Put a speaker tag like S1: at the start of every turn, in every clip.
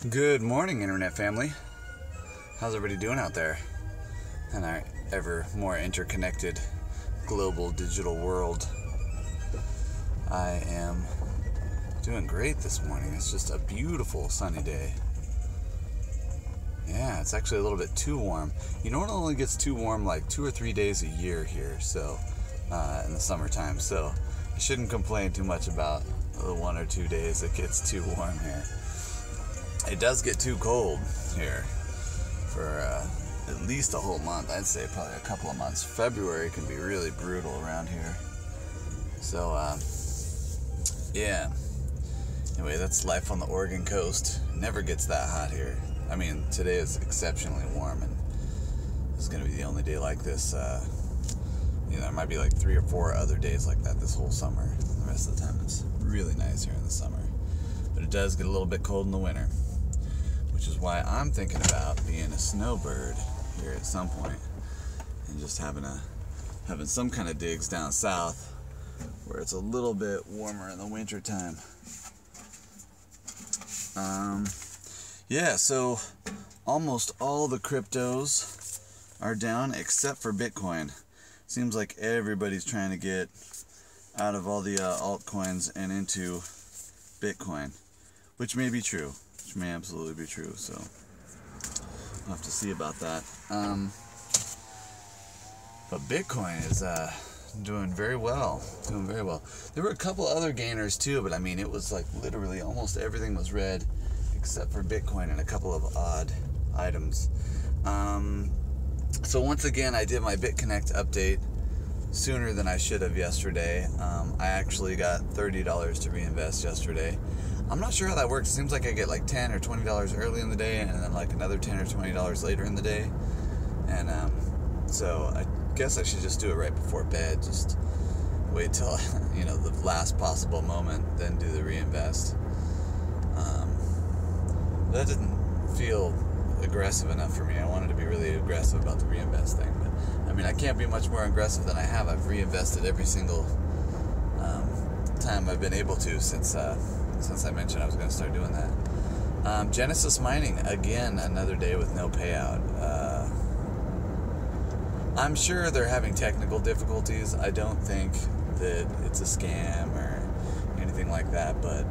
S1: Good morning, Internet family. How's everybody doing out there in our ever more interconnected global digital world? I am doing great this morning. It's just a beautiful sunny day. Yeah, it's actually a little bit too warm. You know, it only gets too warm like 2 or 3 days a year here, so in the summertime. So I shouldn't complain too much about the 1 or 2 days it gets too warm here. It does get too cold here for at least a whole month. I'd say probably a couple of months. February can be really brutal around here. So, yeah. Anyway, that's life on the Oregon coast. It never gets that hot here. I mean, today is exceptionally warm, and this is going to be the only day like this. There might be like 3 or 4 other days like that this whole summer. The rest of the time, it's really nice here in the summer. But it does get a little bit cold in the winter, which is why I'm thinking about being a snowbird here at some point and just having some kind of digs down south where it's a little bit warmer in the winter time. Yeah, so almost all the cryptos are down except for Bitcoin. Seems like everybody's trying to get out of all the altcoins and into Bitcoin, which may be true. Which may absolutely be true, so we'll have to see about that. But Bitcoin is doing very well. There were a couple other gainers too, but I mean, it was like literally almost everything was red except for Bitcoin and a couple of odd items. So once again, I did my BitConnect update sooner than I should have yesterday. I actually got $30 to reinvest yesterday. I'm not sure how that works. It seems like I get like $10 or $20 early in the day, and then like another $10 or $20 later in the day. And so I guess I should just do it right before bed. Just wait till the last possible moment, then do the reinvest. That didn't feel aggressive enough for me. I wanted to be really aggressive about the reinvest thing, but I mean, I can't be much more aggressive than I have. I've reinvested every single time I've been able to since I mentioned I was going to start doing that. Genesis mining, again, another day with no payout. I'm sure they're having technical difficulties. I don't think that it's a scam or anything like that, but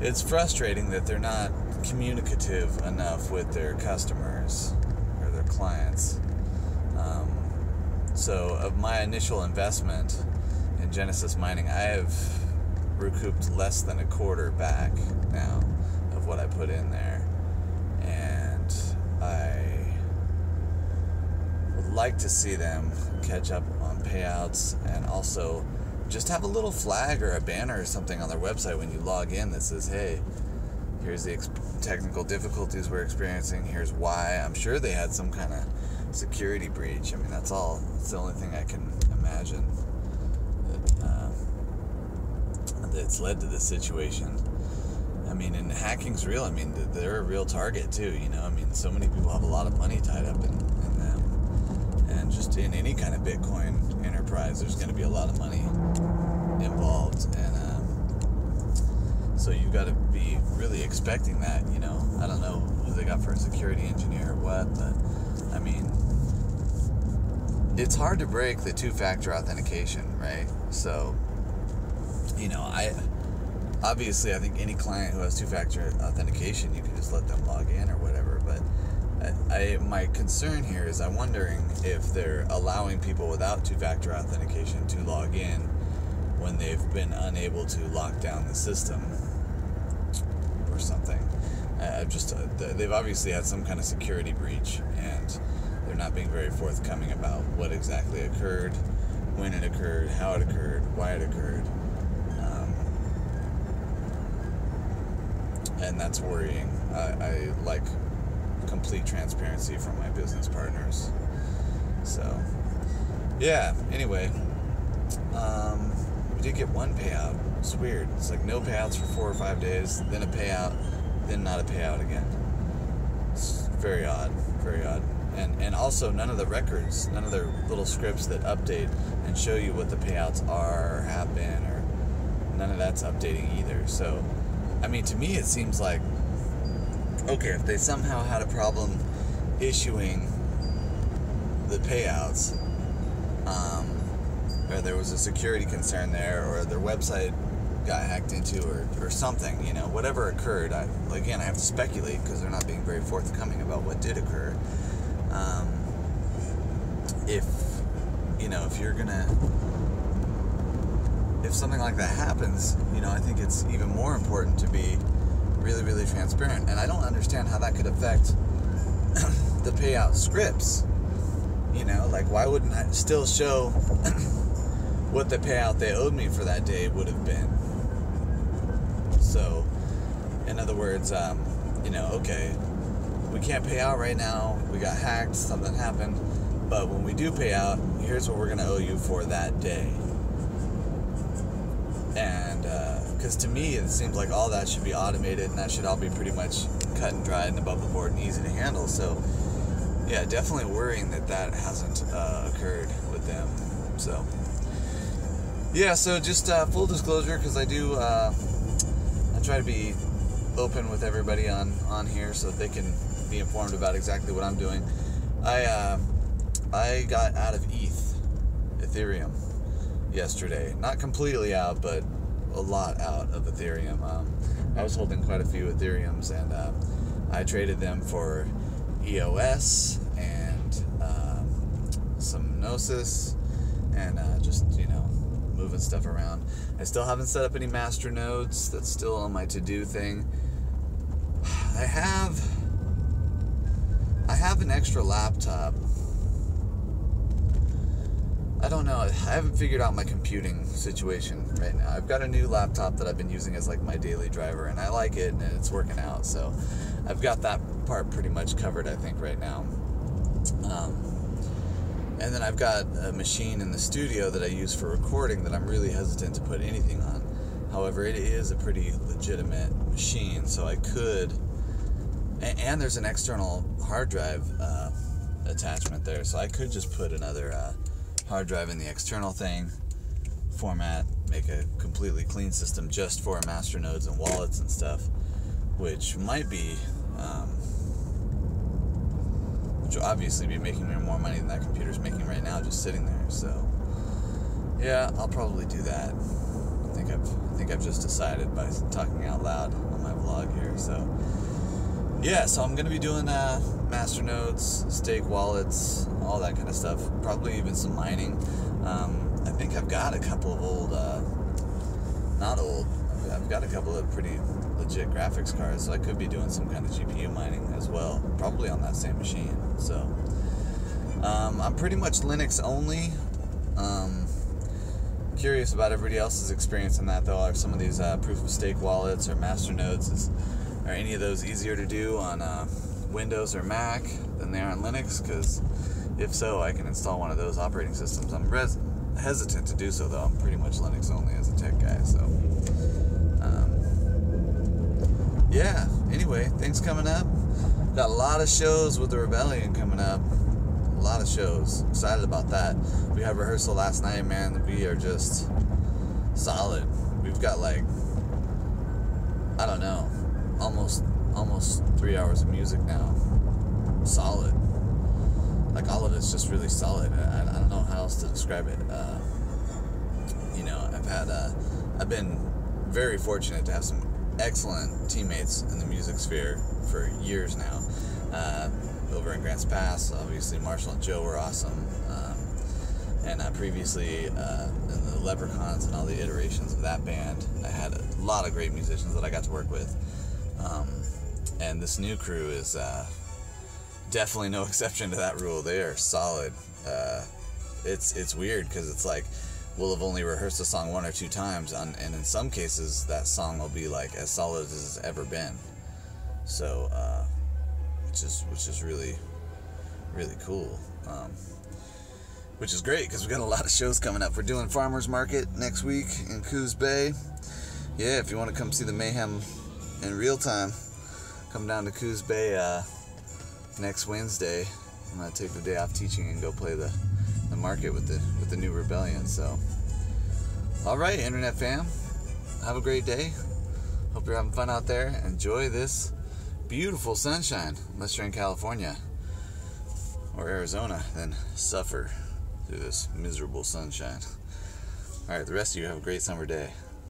S1: it's frustrating that they're not communicative enough with their customers or their clients. So of my initial investment in Genesis mining, I have recouped less than a quarter back now of what I put in there, and I would like to see them catch up on payouts and also just have a little flag or a banner or something on their website when you log in that says, hey, here's the technical difficulties we're experiencing, here's why. I'm sure they had some kind of security breach. I mean, that's the only thing I can imagine that's led to this situation. I mean, and hacking's real. I mean, they're a real target too, I mean, so many people have a lot of money tied up in them. And just in any kind of Bitcoin enterprise, there's going to be a lot of money involved. And so you've got to be really expecting that, I don't know who they got for a security engineer or what, but I mean, it's hard to break the two-factor authentication, right? So, I think any client who has two-factor authentication, you can just let them log in or whatever, but my concern here is I'm wondering if they're allowing people without two-factor authentication to log in when they've been unable to lock down the system or something. They've obviously had some kind of security breach, and they're not being very forthcoming about what exactly occurred, when it occurred, how it occurred, why it occurred. And that's worrying. I like complete transparency from my business partners. So, yeah, anyway, we did get one payout. It's weird. It's like no payouts for 4 or 5 days, then a payout, then not a payout again. It's very odd, very odd. And also none of the records, none of their little scripts that update and show you what the payouts are or have been, or none of that's updating either. So, I mean, to me it seems like okay, if they somehow had a problem issuing the payouts, or there was a security concern there, or their website got hacked into, or something, whatever occurred, I have to speculate because they're not being very forthcoming about what did occur. If something like that happens, I think it's even more important to be really, really transparent. And I don't understand how that could affect the payout scripts. Why wouldn't I still show what the payout they owed me for that day would have been? So, in other words, okay, we can't pay out right now, we got hacked, something happened, but when we do pay out, here's what we're going to owe you for that day. And, because to me, it seems like all that should be automated, and that should all be pretty much cut and dried and above the board and easy to handle. So, yeah, definitely worrying that hasn't occurred with them. So, yeah, so just full disclosure, because I do, I try to be open with everybody on here so that they can be informed about exactly what I'm doing. I got out of ethereum yesterday. Not completely out, but a lot out of ethereum. I was holding quite a few ethereums, and I traded them for EOS and some Gnosis, and just moving stuff around. I still haven't set up any master nodes. That's still on my to-do thing. I have an extra laptop. I don't know. I haven't figured out my computing situation right now. I've got a new laptop that I've been using as like my daily driver, and I like it, and it's working out. So I've got that part pretty much covered, I think, right now. And then I've got a machine in the studio that I use for recording that I'm really hesitant to put anything on. However, it is a pretty legitimate machine, so I could... And there's an external hard drive attachment there, so I could just put another hard drive in the external thing, format, make a completely clean system just for master nodes and wallets and stuff, which might be... which will obviously be making me more money than that computer's making right now just sitting there. So yeah, I'll probably do that. I think I've just decided by talking out loud on my vlog here. So yeah, so I'm gonna be doing master nodes, stake wallets, all that kind of stuff. Probably even some mining. I think I've got a couple of old, not old, I've got a couple of pretty legit graphics cards, so I could be doing some kind of GPU mining as well, probably on that same machine. So I'm pretty much Linux only. Curious about everybody else's experience in that, though. Are some of these proof of stake wallets or master nodes, are any of those easier to do on Windows or Mac than they are on Linux? Because if so, I can install one of those operating systems. I'm hesitant to do so, though. I'm pretty much Linux only as a tech guy. So yeah, anyway, things coming up. Got a lot of shows with the Rebellion coming up. A lot of shows. Excited about that. We had rehearsal last night, man. We are just solid. We've got like, I don't know, almost 3 hours of music now. Solid. Like, all of it's just really solid. I don't know how else to describe it. I've been very fortunate to have some excellent teammates in the music sphere for years now. Over in Grants Pass, obviously Marshall and Joe were awesome. And previously in the Leprechauns and all the iterations of that band, I had a lot of great musicians that I got to work with. And this new crew is definitely no exception to that rule. They are solid. It's weird because it's like we'll have only rehearsed a song 1 or 2 times, and in some cases that song will be like as solid as it's ever been. So which is really, really cool. Which is great because we got a lot of shows coming up. We're doing Farmers Market next week in Coos Bay. Yeah, if you want to come see the mayhem in real time, come down to Coos Bay next Wednesday. I'm gonna take the day off teaching and go play the market with the new Rebellion. So, all right, internet fam, have a great day. Hope you're having fun out there. Enjoy this beautiful sunshine. Unless you're in California or Arizona, then suffer through this miserable sunshine. Alright, the rest of you have a great summer day.